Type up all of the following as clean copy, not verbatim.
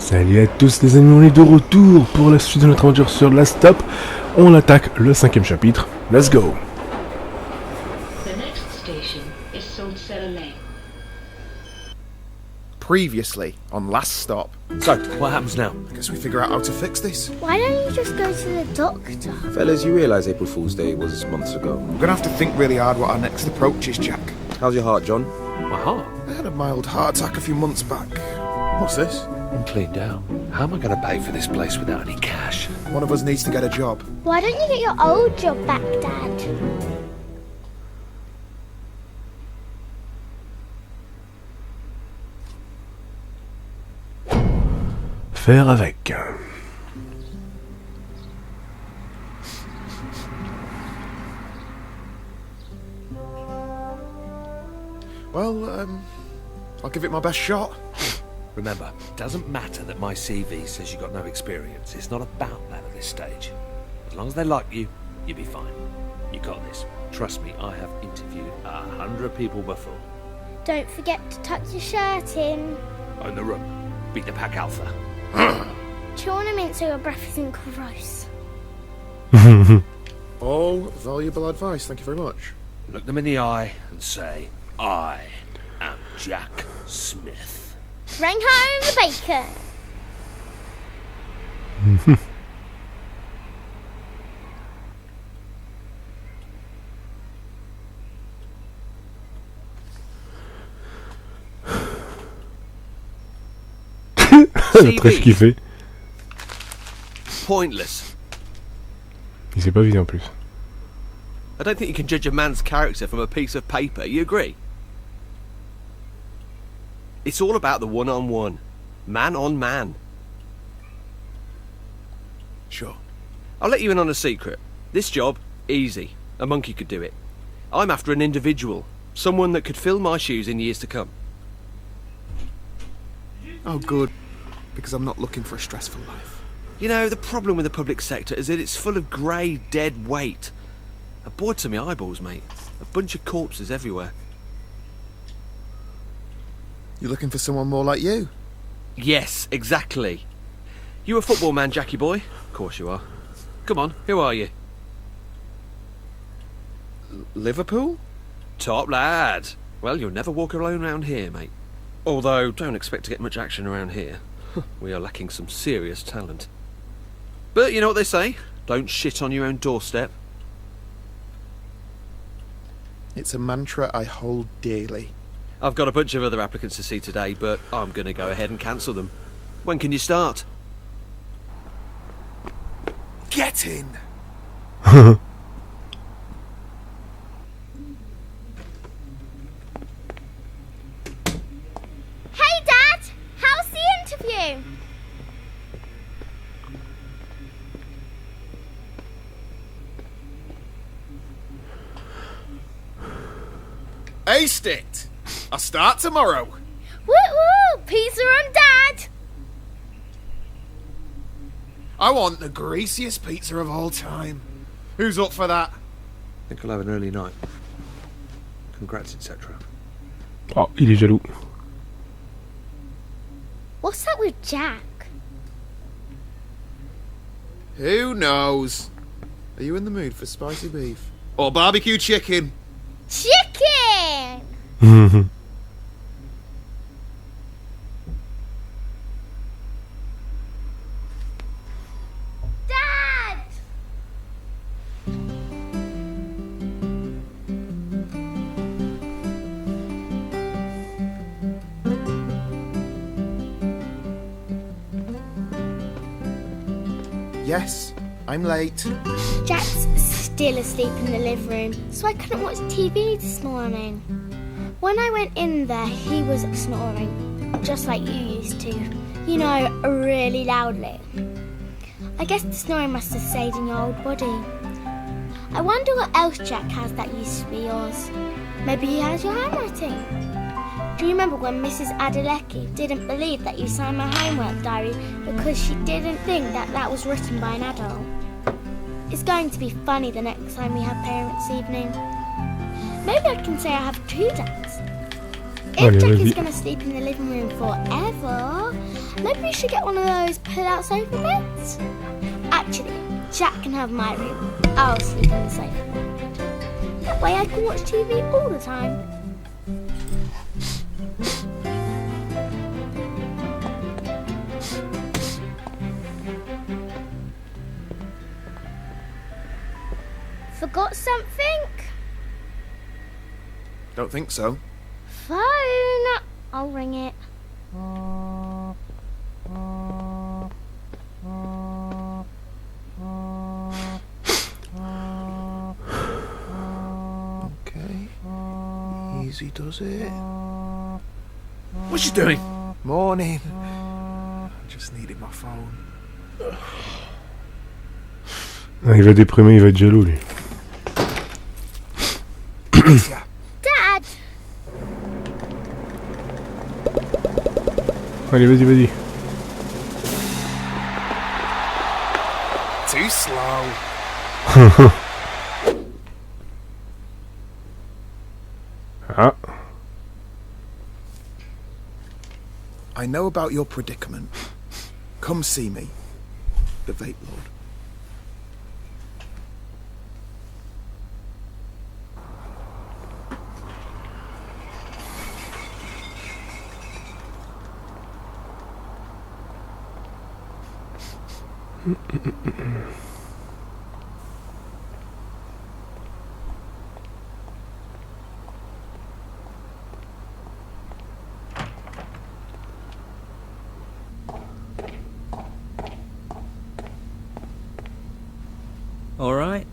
Salut à tous les amis, on est de retour pour la suite de notre aventure sur la stop. On attaque le 5e chapitre. Let's go. The next station is Lane. Previously, on last stop. So, what happens now? I guess we figure out how to fix this. Why don't you just go to the doctor? Fellas, you realise April Fool's Day was months ago. We're gonna have to think really hard what our next approach is, Jack. How's your heart, John? My heart? I had a mild heart attack a few months back. What's this? I'm cleaned out. How am I going to pay for this place without any cash? One of us needs to get a job. Why don't you get your old job back, Dad? Faire avec. Well, I'll give it my best shot. Remember, it doesn't matter that my CV says you got no experience. It's not about that at this stage. As long as they like you, you'll be fine. You got this. Trust me, I have interviewed 100 people before. Don't forget to tuck your shirt in. Own the room. Beat the pack alpha. Chew on a mint so your breath isn't gross. All valuable advice, thank you very much. Look them in the eye and say, I am Jack Smith. Bring home the bacon. Après ce qu'il fait. Pointless. Il s'est pas vidé en plus. I don't think you can judge a man's character from a piece of paper, you agree? It's all about the one-on-one. Man on man. Sure. I'll let you in on a secret. This job, easy. A monkey could do it. I'm after an individual. Someone that could fill my shoes in years to come. Oh, good. Because I'm not looking for a stressful life. You know, the problem with the public sector is that it's full of grey, dead weight. I'm bored to my eyeballs, mate. A bunch of corpses everywhere. You're looking for someone more like you? Yes, exactly. You a football man, Jackie boy? Of course you are. Come on, who are you? Liverpool? Top lad. Well, you'll never walk alone around here, mate. Although, don't expect to get much action around here. We are lacking some serious talent. But you know what they say? Don't shit on your own doorstep. It's a mantra I hold dearly. I've got a bunch of other applicants to see today, but I'm going to go ahead and cancel them. When can you start? Get in! Hey, Dad! How's the interview? Aced it! I'll start tomorrow. Woo woo! Pizza on Dad! I want the greasiest pizza of all time. Who's up for that? I think I'll have an early night. Congrats, etc. Oh, il est jaloux. What's that with Jack? Who knows? Are you in the mood for spicy beef? Or barbecue chicken? Chicken! Dad! Yes, I'm late. Jack's still asleep in the living room, so I couldn't watch TV this morning. When I went in there, he was snoring, just like you used to. You know, really loudly. I guess the snoring must have stayed in your old body. I wonder what else Jack has that used to be yours. Maybe he has your handwriting. Do you remember when Mrs. Adelecki didn't believe that you signed my homework diary because she didn't think that that was written by an adult? It's going to be funny the next time we have parents' evening. Maybe I can say I have two dads. If Allez, Jack vas-y. is going to sleep in the living room forever, maybe we should get one of those pull-out sofa beds. Actually, Jack can have my room. I'll sleep in the sofa. That way I can watch TV all the time. Forgot something? Don't think so. Phone. I'll ring it. Okay. Easy does it. What's she doing? Morning. I just needed my phone. Ah, il va déprimer, il va être jaloux, lui. Yeah. Dad! Allez, vas-y, vas-y. Too slow. Ah. I know about your predicament. Come see me. The Vape Lord. All right.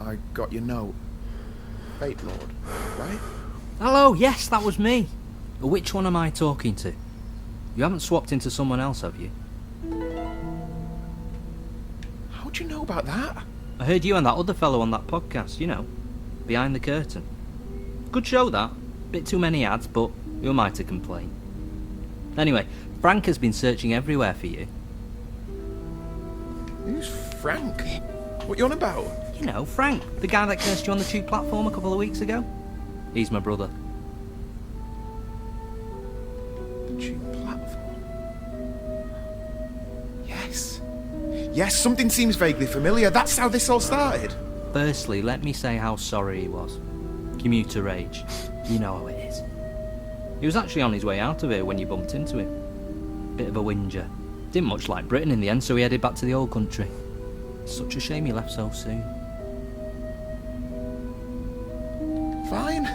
I got your note. Vape Lord, right? Hello, yes, that was me. Which one am I talking to? You haven't swapped into someone else, have you? How'd you know about that? I heard you and that other fellow on that podcast, you know, Behind the Curtain. Good show, that. Bit too many ads, but who am I to complain? Anyway, Frank has been searching everywhere for you. Who's Frank? What you on about? You know, Frank, the guy that cursed you on the tube platform a couple of weeks ago. He's my brother. The tube platform. Yes. Yes, something seems vaguely familiar. That's how this all started. Firstly, let me say how sorry he was. Commuter rage. You know how it is. He was actually on his way out of here when you bumped into him. Bit of a whinger. Didn't much like Britain in the end, so he headed back to the old country. Such a shame he left so soon. Fine.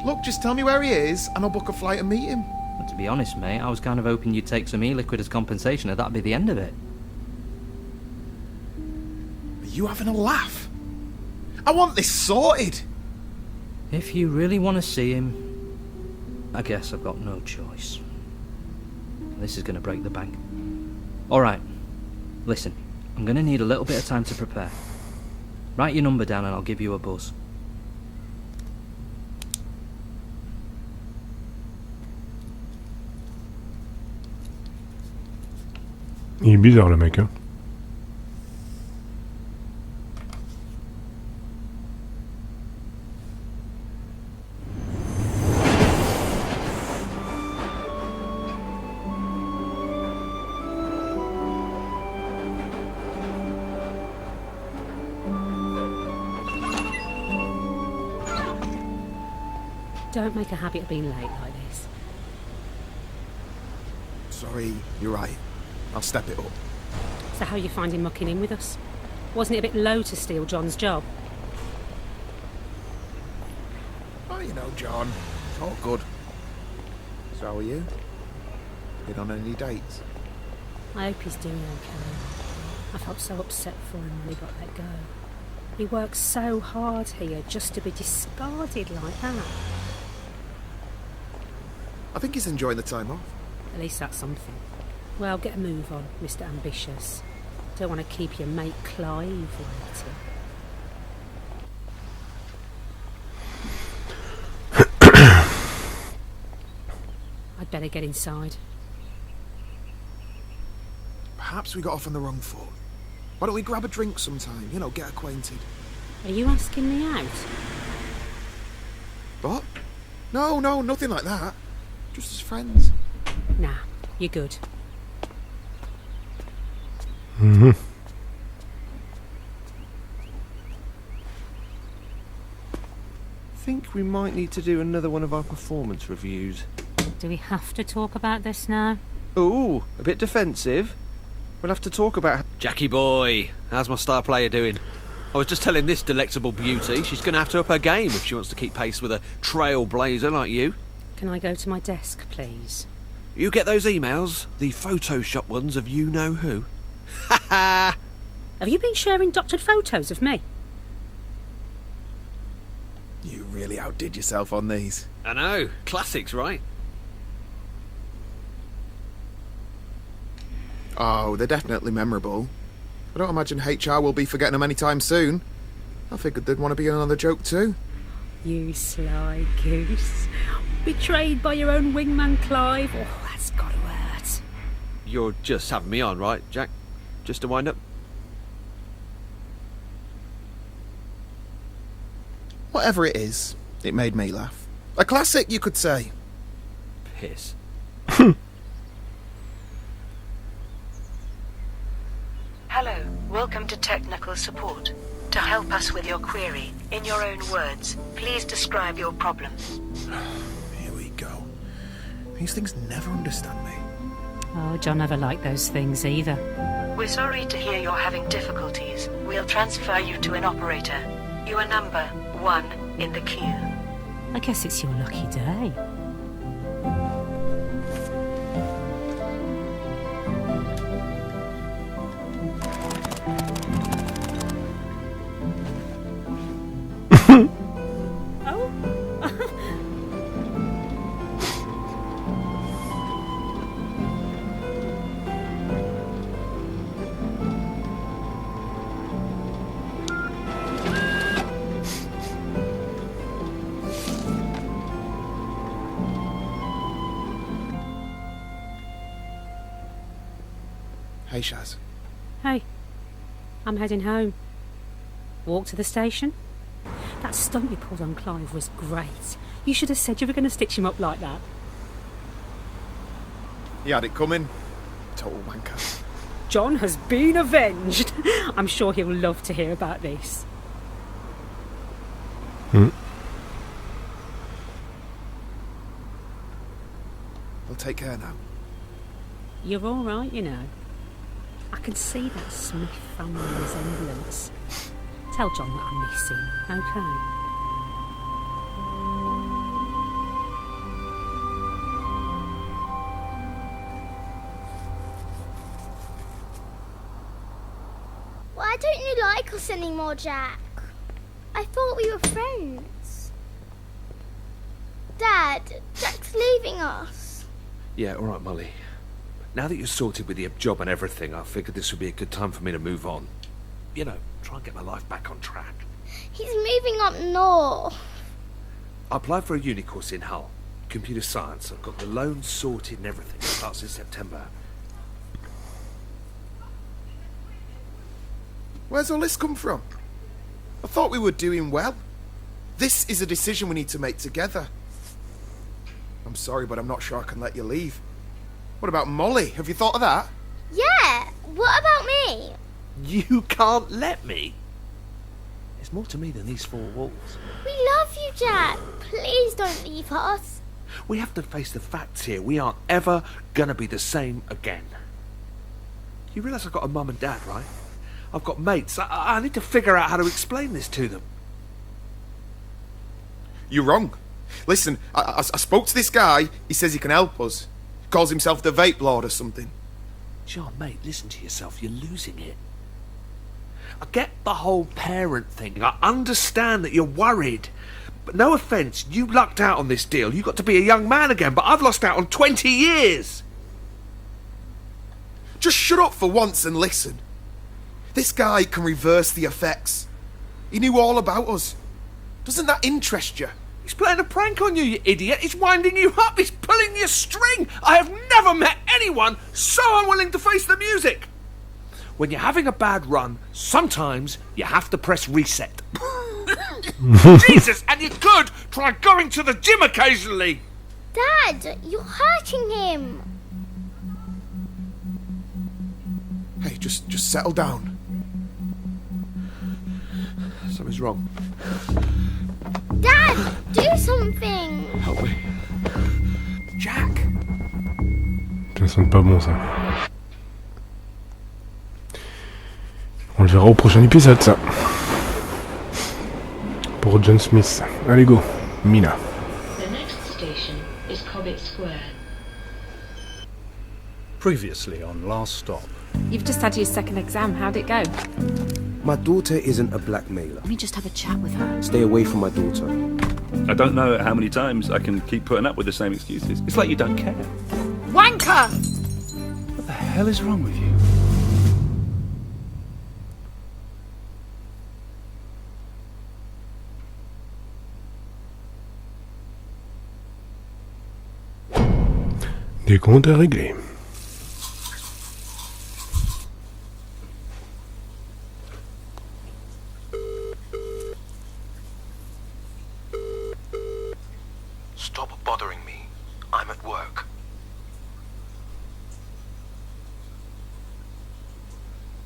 Look, just tell me where he is, and I'll book a flight and meet him. But to be honest, mate, I was kind of hoping you'd take some e-liquid as compensation, and that'd be the end of it. Are you having a laugh? I want this sorted. If you really want to see him, I guess I've got no choice. This is going to break the bank. Alright, listen, I'm going to need a little bit of time to prepare. Write your number down and I'll give you a buzz. Il est bizarre, le mec, hein. Don't make a habit of being late like this. Sorry, you're right. I'll step it up. So how are you finding mucking in with us? Wasn't it a bit low to steal John's job? Oh, you know, John. It's all good. So how are you? Been on any dates? I hope he's doing okay. I felt so upset for him when he got let go. He worked so hard here just to be discarded like that. I think he's enjoying the time off. At least that's something. Well, get a move on, Mr. Ambitious. Don't want to keep your mate Clive waiting. I'd better get inside. Perhaps we got off on the wrong foot. Why don't we grab a drink sometime? You know, get acquainted. Are you asking me out? What? No, nothing like that. Just as friends. Nah, you're good. Mm-hmm. Think we might need to do another one of our performance reviews. Do we have to talk about this now? Ooh, a bit defensive. We'll have to talk about... Jackie boy, how's my star player doing? I was just telling this delectable beauty she's going to have to up her game if she wants to keep pace with a trailblazer like you. Can I go to my desk, please? You get those emails? The Photoshop ones of you-know-who? Ha ha! Have you been sharing doctored photos of me? You really outdid yourself on these. I know. Classics, right? Oh, they're definitely memorable. I don't imagine HR will be forgetting them anytime soon. I figured they'd want to be in another joke too. You sly goose. Betrayed by your own wingman Clive. Oh, that's gotta hurt. You're just having me on, right, Jack? Just to wind up? Whatever it is, it made me laugh. A classic, you could say. Piss. Hello, welcome to technical support. To help us with your query, in your own words, please describe your problem. Here we go. These things never understand me. Oh, John never liked those things either. We're sorry to hear you're having difficulties. We'll transfer you to an operator. You are number 1 in the queue. I guess it's your lucky day. Hey, Shaz. Hey, I'm heading home. Walk to the station? That stunt you pulled on Clive was great. You should have said you were going to stitch him up like that. He had it coming. Total wanker. John has been avenged. I'm sure he'll love to hear about this. Hmm. Well, take care now. You're all right, you know. I can see that Smith family resemblance. Tell John that I miss him, okay? Why don't you like us anymore, Jack? I thought we were friends. Dad, Jack's leaving us. Yeah, all right, Molly. Now that you're sorted with the job and everything, I figured this would be a good time for me to move on. You know, try and get my life back on track. He's moving up north. I applied for a uni course in Hull. Computer science. I've got the loan sorted and everything. It starts in September. Where's all this come from? I thought we were doing well. This is a decision we need to make together. I'm sorry, but I'm not sure I can let you leave. What about Molly? Have you thought of that? Yeah, what about me? You can't let me? There's more to me than these four walls. We love you, Jack. Please don't leave us. We have to face the facts here. We aren't ever gonna be the same again. You realise I've got a mum and dad, right? I've got mates. I need to figure out how to explain this to them. You're wrong. Listen, I spoke to this guy. He says he can help us. Calls himself the Vape Lord or something. John, mate, listen to yourself. You're losing it. I get the whole parent thing. I understand that you're worried. But no offence, you lucked out on this deal. You got to be a young man again, but I've lost out on 20 years. Just shut up for once and listen. This guy can reverse the effects. He knew all about us. Doesn't that interest you? He's playing a prank on you, you idiot. He's winding you up. He's pulling your string. I have never met anyone so unwilling to face the music. when you're having a bad run, sometimes you have to press reset. Jesus, and you could try going to the gym occasionally. Dad, you're hurting him. Hey, just settle down. Something's wrong. Dad, do something. Help me. Jack. Ça sonne pas bon, ça. On le verra au prochain épisode, ça. Pour John Smith. Allez, go. Mina. The next station is Cobbett Square. Previously on Last Stop. You've just had your second exam. How'd it go? My daughter isn't a blackmailer. Let me just have a chat with her. Stay away from my daughter. I don't know how many times I can keep putting up with the same excuses. It's like you don't care. Wanker! What the hell is wrong with you? Des comptes à régler. Stop bothering me. I'm at work.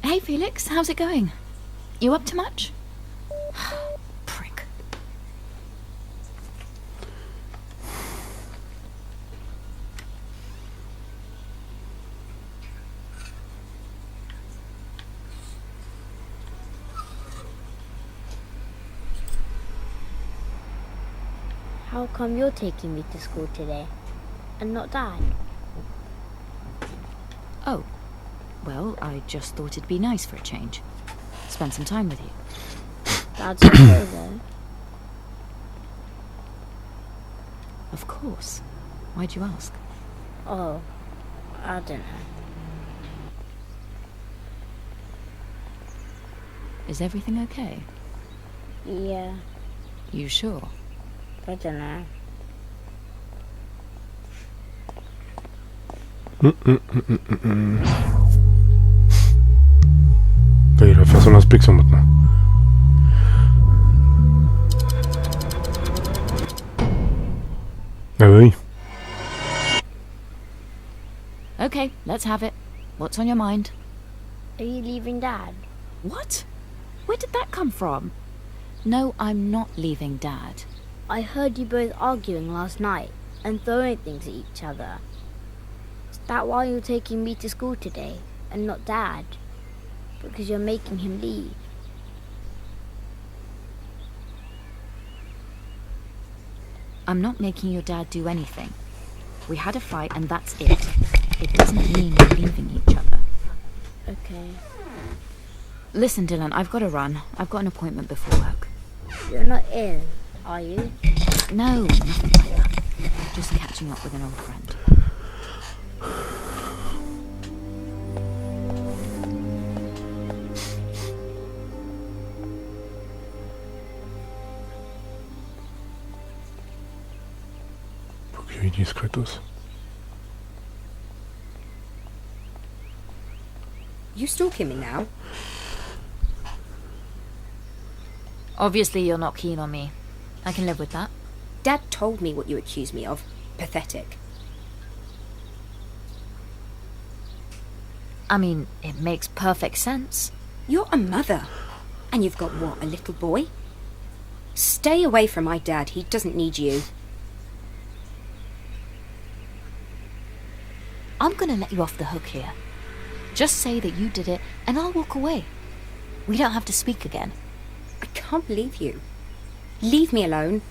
Hey, Felix, how's it going? You up to much? Prick. How come you're taking me to school today and not Dad? Oh. Well, I just thought it'd be nice for a change. Spend some time with you. Dad's okay though. Of course. Why'd you ask? Oh, I don't know. Is everything okay? Yeah, You sure? I don't know. Il va faire son inspection maintenant. Ah oui. Okay, let's have it. What's on your mind? Are you leaving Dad? What? Where did that come from? No, I'm not leaving Dad. I heard you both arguing last night and throwing things at each other. Is that why you're taking me to school today and not Dad? Because you're making him leave. I'm not making your dad do anything. We had a fight and that's it. It doesn't mean we're leaving each other. Okay. Listen, Dylan, I've got to run. I've got an appointment before work. You're not ill, are you? No, nothing like that. Just catching up with an old friend. Faut que je lui dise Kratos. You stalking me now? Obviously you're not keen on me. I can live with that. Dad told me what you accused me of. Pathetic. I mean, it makes perfect sense. You're a mother. And you've got what, a little boy? Stay away from my dad. He doesn't need you. I'm gonna let you off the hook here. Just say that you did it and I'll walk away. We don't have to speak again. I can't believe you. Leave me alone.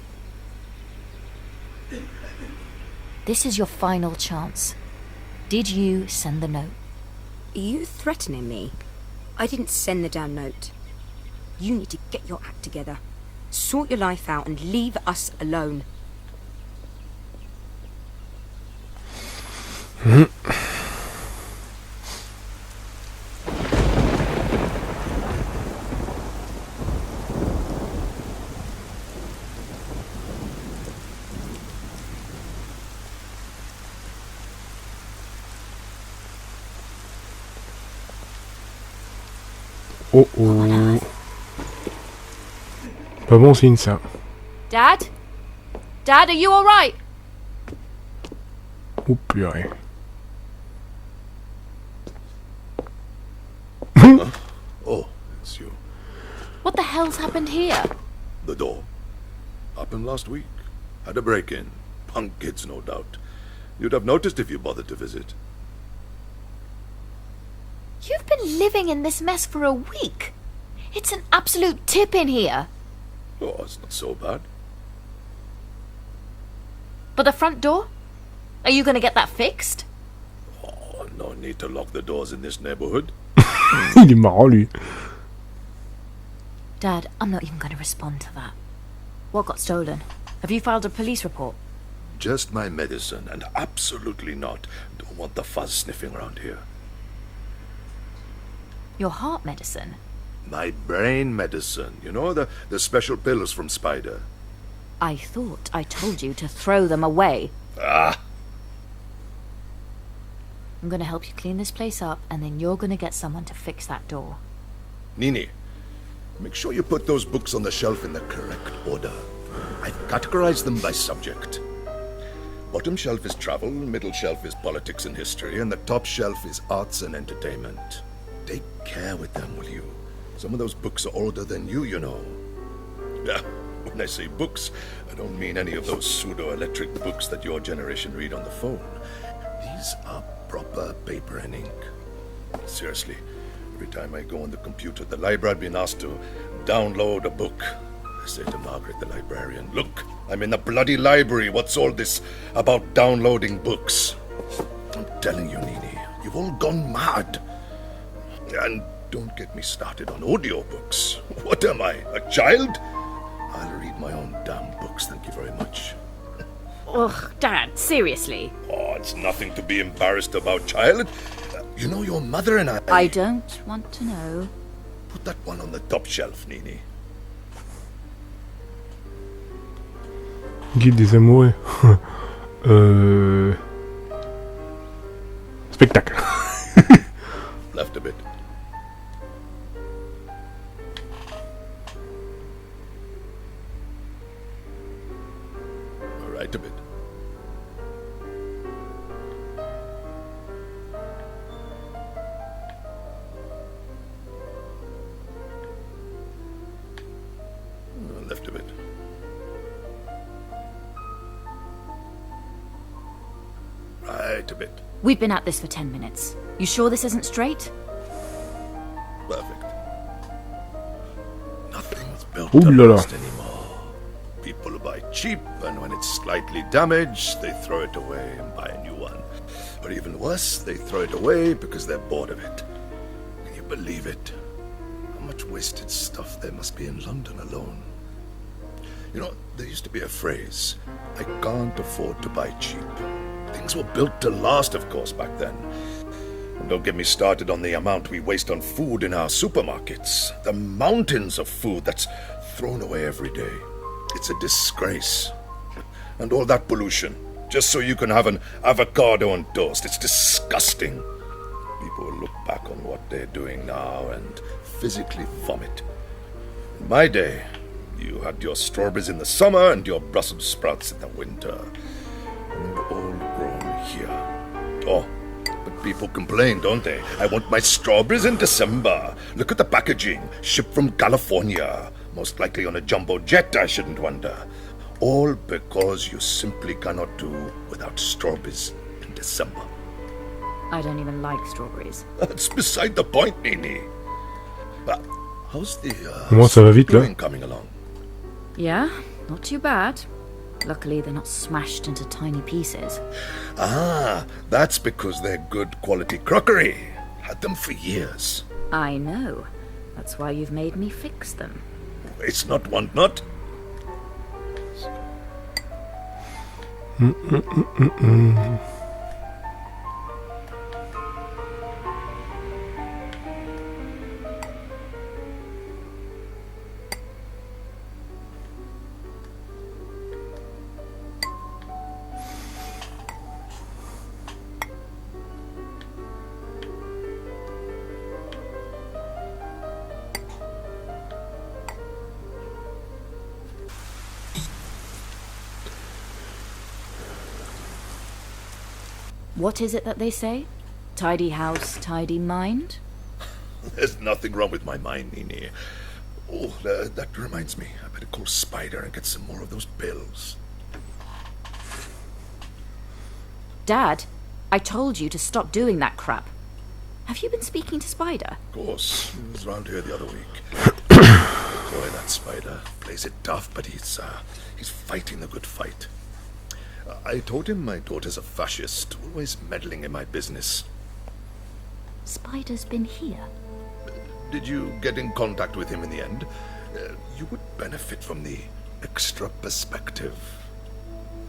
This is your final chance. Did you send the note? Are you threatening me? I didn't send the damn note. You need to get your act together. Sort your life out and leave us alone. Oh oh. Pas bon signe ça. Dad? Dad, are you alright? Oh purée. Oh, it's you. What the hell's happened here? The door. Happened last week. Had a break-in. Punk kids, no doubt. You'd have noticed if you bothered to visit. You've been living in this mess for a week. It's an absolute tip in here. Oh, it's not so bad. But the front door? Are you going to get that fixed? Oh, no need to lock the doors in this neighborhood. Il est marrant lui. Dad, I'm not even going to respond to that. What got stolen? Have you filed a police report? Just my medicine, and absolutely not. Don't want the fuzz sniffing around here. Your heart medicine? My brain medicine. You know, the special pills from Spider. I thought I told you to throw them away. Ah! I'm going to help you clean this place up, and then you're going to get someone to fix that door. Nini, make sure you put those books on the shelf in the correct order. I've categorized them by subject. Bottom shelf is travel, middle shelf is politics and history, and the top shelf is arts and entertainment. Take care with them, will you? Some of those books are older than you know. Yeah, when I say books, I don't mean any of those pseudo-electric books that your generation read on the phone. These are proper paper and ink. Seriously, every time I go on the computer at the library, I've been asked to download a book. I say to Margaret, the librarian, look, I'm in the bloody library. What's all this about downloading books? I'm telling you, Nini, you've all gone mad. And don't get me started on audiobooks. What am I, a child? I'll read my own damn books, thank you very much. Ugh, Dad, seriously. Oh, it's nothing to be embarrassed about, child. You know your mother and I... I don't want to know. Put that one on the top shelf, Nini. Guide des amoureux. Spectacle. Left a bit. Right a bit. Left a bit. Right a bit. We've been at this for 10 minutes. You sure this isn't straight? Perfect. Nothing's built Ooh to la la. last anymore. People buy cheap, and when it's slightly damaged, they throw it away and buy a new one. Or even worse, they throw it away because they're bored of it. Can you believe it? How much wasted stuff there must be in London alone. You know, there used to be a phrase, I can't afford to buy cheap. Things were built to last, of course, back then. And don't get me started on the amount we waste on food in our supermarkets. The mountains of food that's thrown away every day. It's a disgrace. And all that pollution, just so you can have an avocado on toast. It's disgusting. People will look back on what they're doing now and physically vomit. In my day, you had your strawberries in the summer and your Brussels sprouts in the winter. And they're all grown here. Oh, but people complain, don't they? I want my strawberries in December. Look at the packaging. Shipped from California. Most likely on a jumbo jet, I shouldn't wonder. All because you simply cannot do without strawberries in December. I don't even like strawberries. That's beside the point, Nini. But how's the Comment ça va vite là? spring coming along? Yeah, not too bad. Luckily, they're not smashed into tiny pieces. Ah, that's because they're good quality crockery. Had them for years. I know. That's why you've made me fix them. It's not want not. What is it that they say? Tidy house, tidy mind? There's nothing wrong with my mind, Nini. Oh, that reminds me. I better call Spider and get some more of those pills. Dad, I told you to stop doing that crap. Have you been speaking to Spider? Of course. He was round here the other week. Boy, that Spider plays it tough, but he's fighting the good fight. I told him my daughter's a fascist, always meddling in my business. Spider's been here. Did you get in contact with him in the end? You would benefit from the extra perspective.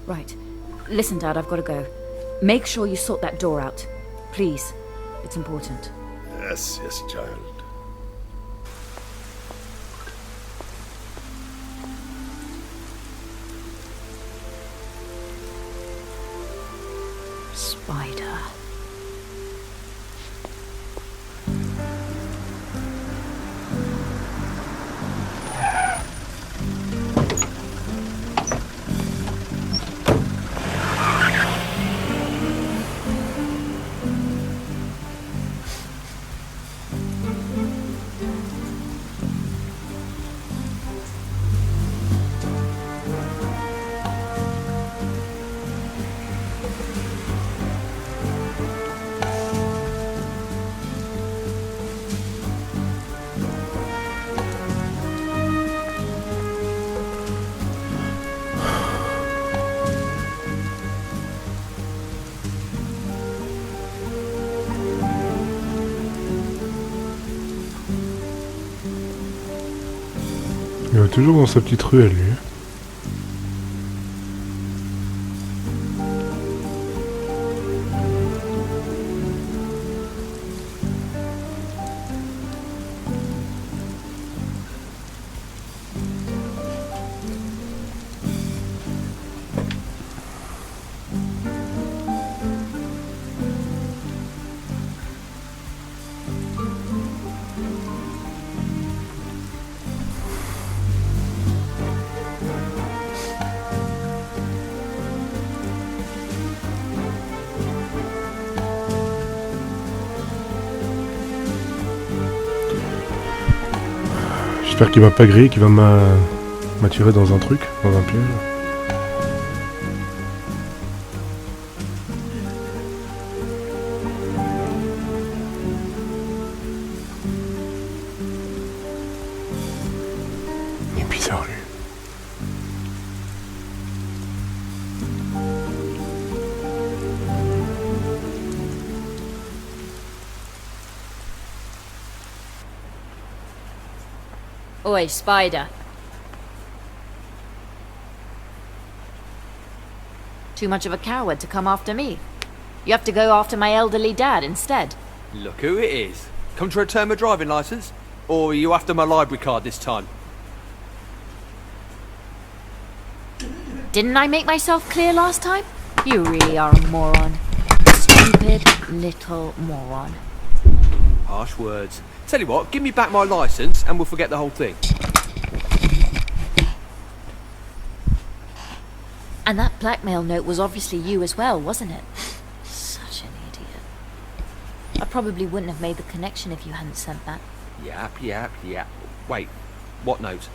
Right. Listen, Dad, I've got to go. Make sure you sort that door out. Please. It's important. Yes, yes, child. Spider. Il va toujours dans sa petite ruelle, lui. J'espère qu'il va pas griller, qu'il va m'attirer dans un truc, dans un piège. Il est bizarre, lui. Oi, Spider. Too much of a coward to come after me. You have to go after my elderly dad instead. Look who it is. Come to return my driving licence? Or are you after my library card this time? Didn't I make myself clear last time? You really are a moron. Stupid little moron. Harsh words. Tell you what, give me back my licence and we'll forget the whole thing. And that blackmail note was obviously you as well, wasn't it? Such an idiot. I probably wouldn't have made the connection if you hadn't sent that. Yap. Wait, what note?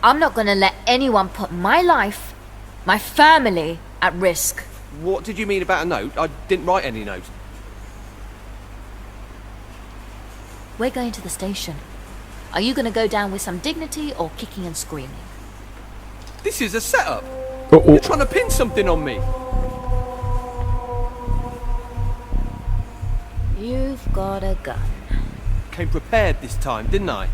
I'm not going to let anyone put my life, my family, at risk. What did you mean about a note? I didn't write any note. We're going to the station. Are you going to go down with some dignity or kicking and screaming? This is a setup. Uh-oh. You're trying to pin something on me. You've got a gun. Came prepared this time, didn't I?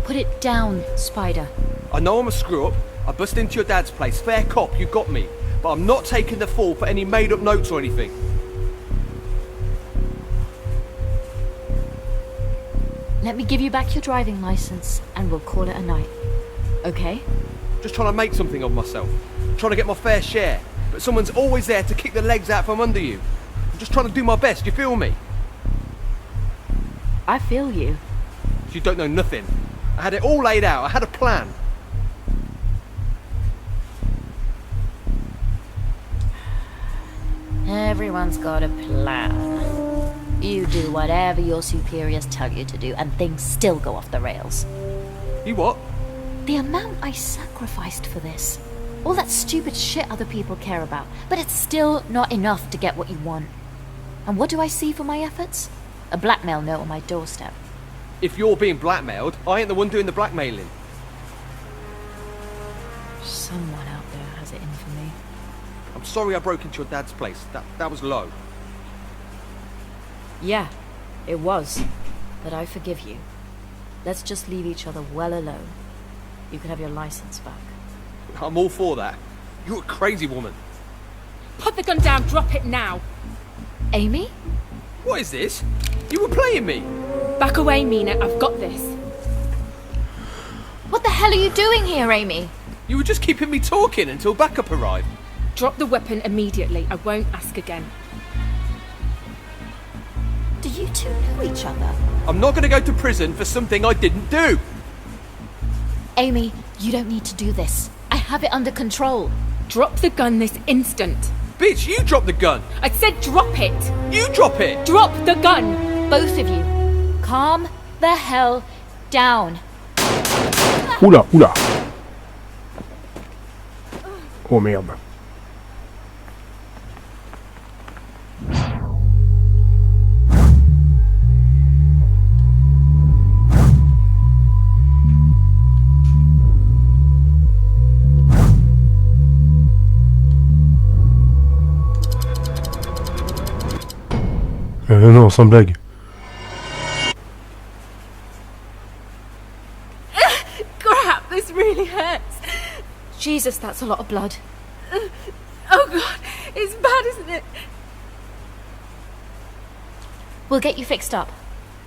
Put it down, Spider. I know I'm a screw-up. I bust into your dad's place. Fair cop, you got me. But I'm not taking the fall for any made-up notes or anything. Let me give you back your driving license and we'll call it a night. Okay? Just trying to make something of myself. Trying to get my fair share. But someone's always there to kick the legs out from under you. I'm just trying to do my best, you feel me? I feel you. You don't know nothing. I had it all laid out. I had a plan. Everyone's got a plan. You do whatever your superiors tell you to do, and things still go off the rails. You what? The amount I sacrificed for this. All that stupid shit other people care about, but it's still not enough to get what you want. And what do I see for my efforts? A blackmail note on my doorstep. If you're being blackmailed, I ain't the one doing the blackmailing. Someone out there has it in for me. I'm sorry I broke into your dad's place. That was low. Yeah, it was. But I forgive you. Let's just leave each other well alone. You can have your license back. I'm all for that. You're a crazy woman. Put the gun down, drop it now. Amy? What is this? You were playing me. Back away, Mina, I've got this. What the hell are you doing here, Amy? You were just keeping me talking until backup arrived. Drop the weapon immediately. I won't ask again. Do you two know each other? I'm not going to go to prison for something I didn't do. Amy, you don't need to do this. I have it under control. Drop the gun this instant. Bitch, you drop the gun. I said drop it. You drop it. Drop the gun. Both of you. Calm the hell down. Oula, oula. Oh merde. Non, sans blague. Crap, this really hurts. Jesus, that's a lot of blood. Oh God, it's bad, isn't it? We'll get you fixed up.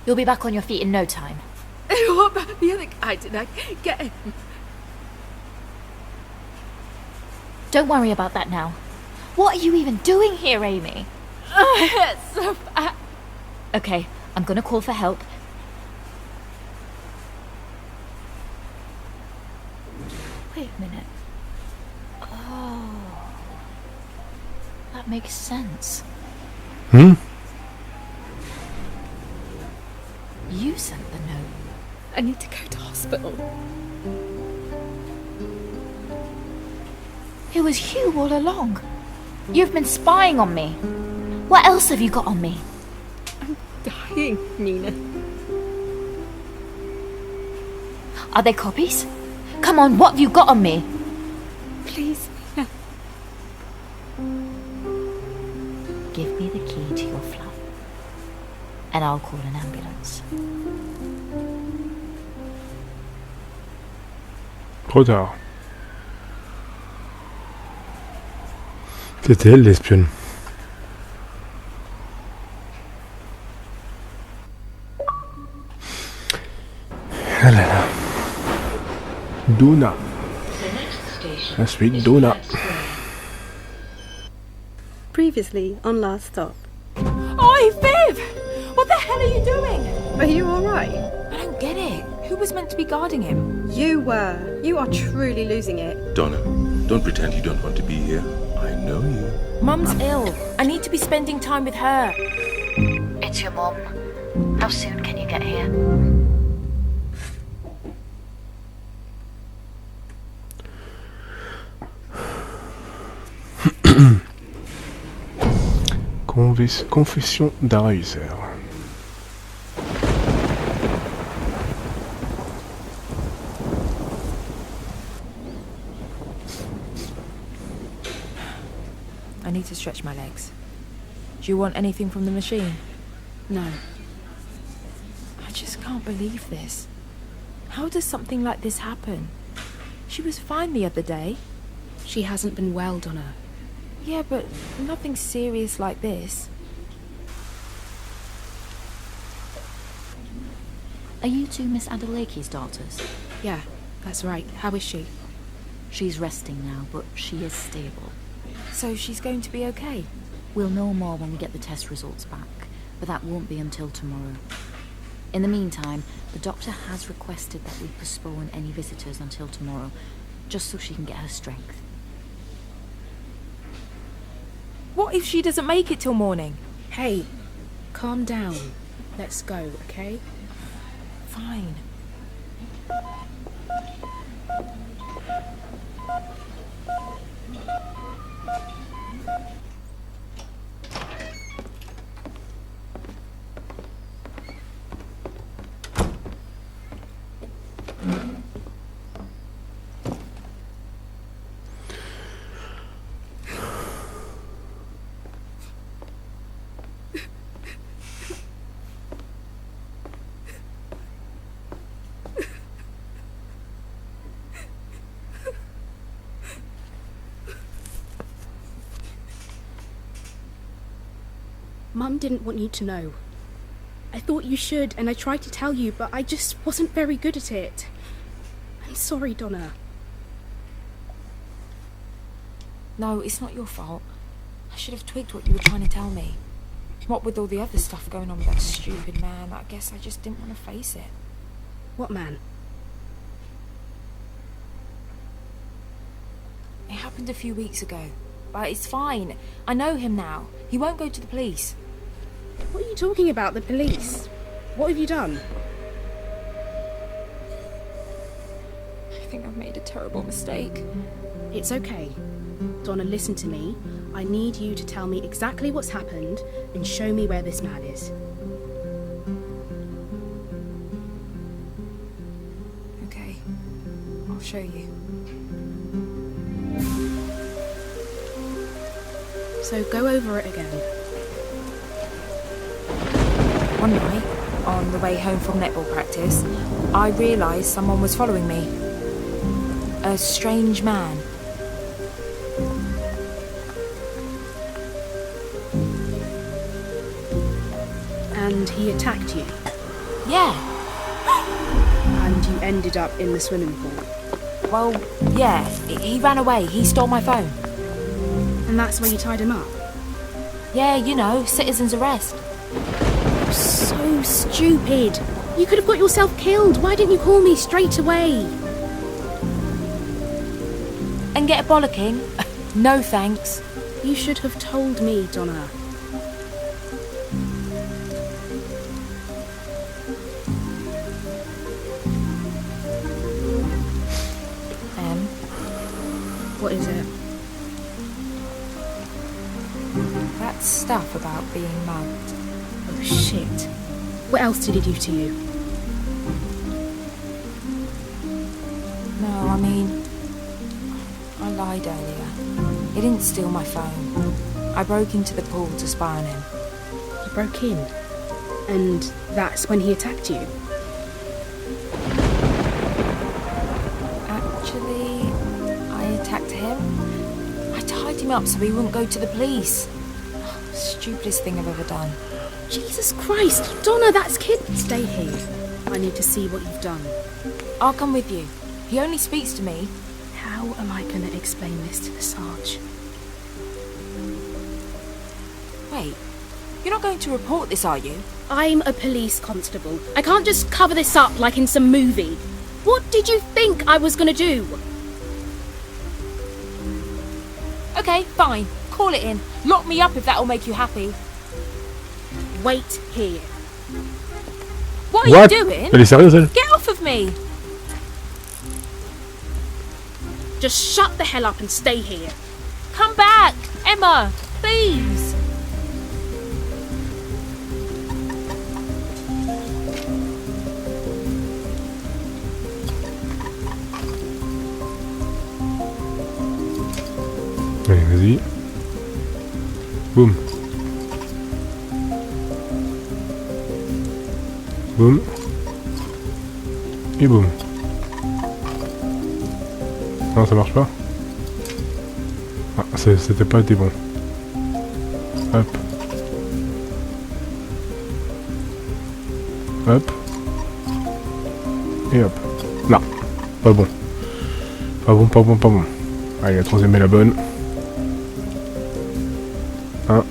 You'll be back on your feet in no time. What about the other guy? Did I get him? Don't worry about that now. What are you even doing here, Amy? Oh, it hurts so bad. Okay, I'm gonna call for help. Wait a minute. Oh, that makes sense. You sent the note. I need to go to hospital. It was you all along. You've been spying on me. What else have you got on me? I'm dying, Nina. Are they copies? Come on, what have you got on me? Please, Nina. Give me the key to your flat, and I'll call an ambulance. Trop tard. C'était elle l'espionne. Ah là là. Donna. La suite Donna. Previously on Last Stop. Oi, Viv! What the hell are you doing? Are you alright? I don't get it. Who was meant to be guarding him? You were. You are truly losing it. Donna, don't pretend you don't want to be here. I know you. Mum's ill. I need to be spending time with her. It's your mom. How soon can you get here? Confession d'un ravisseur. I need to stretch my legs. Do you want anything from the machine? No. I just can't believe this. How does something like this happen? She was fine the other day. She hasn't been well, Donna. Yeah, but nothing serious like this. Are you two Miss Adelake's daughters? Yeah, that's right. How is she? She's resting now, but she is stable. So she's going to be okay? We'll know more when we get the test results back, but that won't be until tomorrow. In the meantime, the doctor has requested that we postpone any visitors until tomorrow, just so she can get her strength. What if she doesn't make it till morning? Hey, calm down. Let's go, okay? Fine. Mum didn't want you to know. I thought you should, and I tried to tell you, but I just wasn't very good at it. I'm sorry, Donna. No, it's not your fault. I should have twigged what you were trying to tell me. What with all the other stuff going on with that stupid man, I guess I just didn't want to face it. What man? It happened a few weeks ago. But it's fine. I know him now. He won't go to the police. What are you talking about, the police? What have you done? I think I've made a terrible mistake. It's okay. Donna, listen to me. I need you to tell me exactly what's happened and show me where this man is. Okay. I'll show you. So go over it again. One night, on the way home from netball practice, I realised someone was following me. A strange man. And he attacked you? Yeah. And you ended up in the swimming pool? Well, yeah. He ran away. He stole my phone. And that's where you tied him up? Yeah, you know, citizen's arrest. So stupid. You could have got yourself killed. Why didn't you call me straight away? And get a bollocking? No thanks. You should have told me, Donna. What is it? That stuff about being mugged. Oh shit. What else did he do to you? No, I mean, I lied earlier. He didn't steal my phone. I broke into the pool to spy on him. You broke in? And that's when he attacked you? Actually, I attacked him. I tied him up so he wouldn't go to the police. Stupidest thing I've ever done. Jesus Christ! Donna, that's kid. Stay here. I need to see what you've done. I'll come with you. He only speaks to me. How am I going to explain this to the Sarge? Wait, you're not going to report this, are you? I'm a police constable. I can't just cover this up like in some movie. What did you think I was going to do? Okay, fine. Call it in. Lock me up if that'll make you happy. Wait here. What are you doing? Elle est sérieuse, elle? Get off of me! Just shut the hell up and stay here. Come back! Emma! Please! Allez, vas-y. Boum. Boum. Et boum. Non, ça marche pas. Ah, c'était pas été bon. Hop. Hop. Et hop. Non. Pas bon. Pas bon, pas bon, pas bon. Allez, la troisième est la bonne. 1,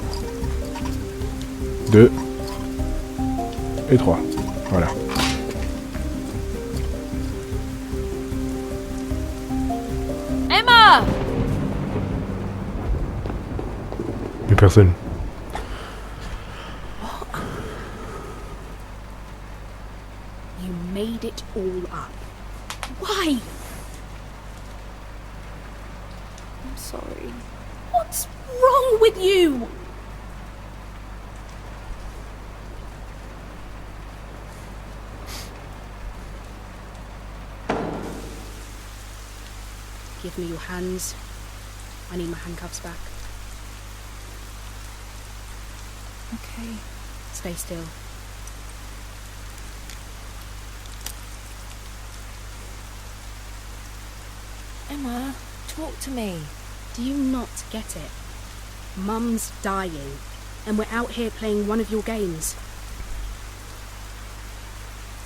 2 et 3. Voilà. Emma! Mais personne. You made it all up. Why? I'm sorry. What's wrong with you? Give me your hands. I need my handcuffs back. Okay. Stay still. Emma, talk to me. Do you not get it? Mum's dying, and we're out here playing one of your games.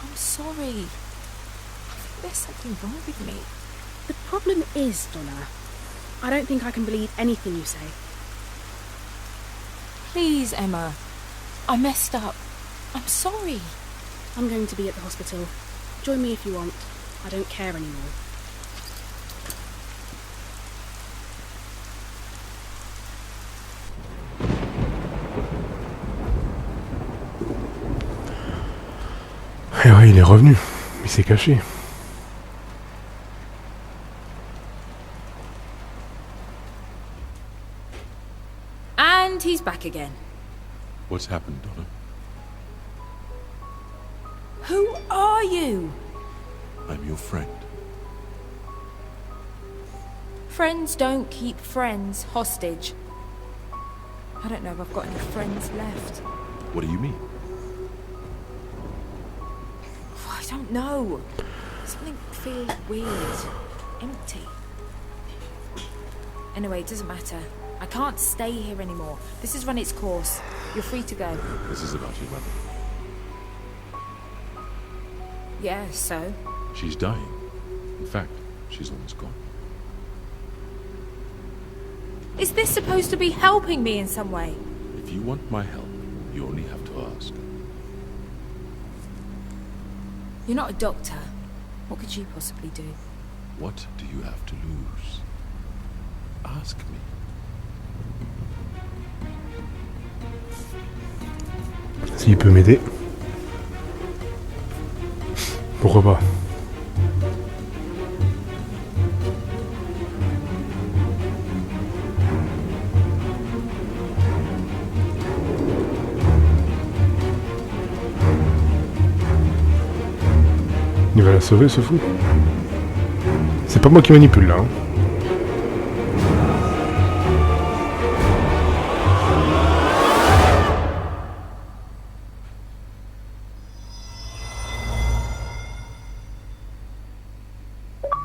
I'm sorry. I think there's something wrong with me. The problem is, Donna, I don't think I can believe anything you say. Please, Emma. I messed up. I'm sorry. I'm going to be at the hospital. Join me if you want. I don't care anymore. Et ouais, il est revenu. Il s'est caché. And he's back again. What's happened, Donna? Who are you? I'm your friend. Friends don't keep friends hostage. I don't know if I've got any friends left. What do you mean? I don't know. Something feels weird. Empty. Anyway, it doesn't matter. I can't stay here anymore. This has run its course. You're free to go. This is about your mother. Yeah, so? She's dying. In fact, she's almost gone. Is this supposed to be helping me in some way? If you want my help, you only have to ask. You're not a doctor. What could you possibly do? What do you have to lose? Ask me. S'il peut m'aider. Pourquoi pas? Il va la sauver, ce fou. C'est pas moi qui manipule là. Hein.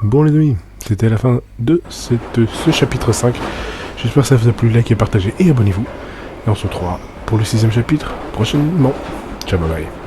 Bon les amis, c'était la fin de ce chapitre 5. J'espère que ça vous a plu, likez, partagez et abonnez-vous. Et on se retrouvera pour le 6e chapitre prochainement. Ciao, bye bye.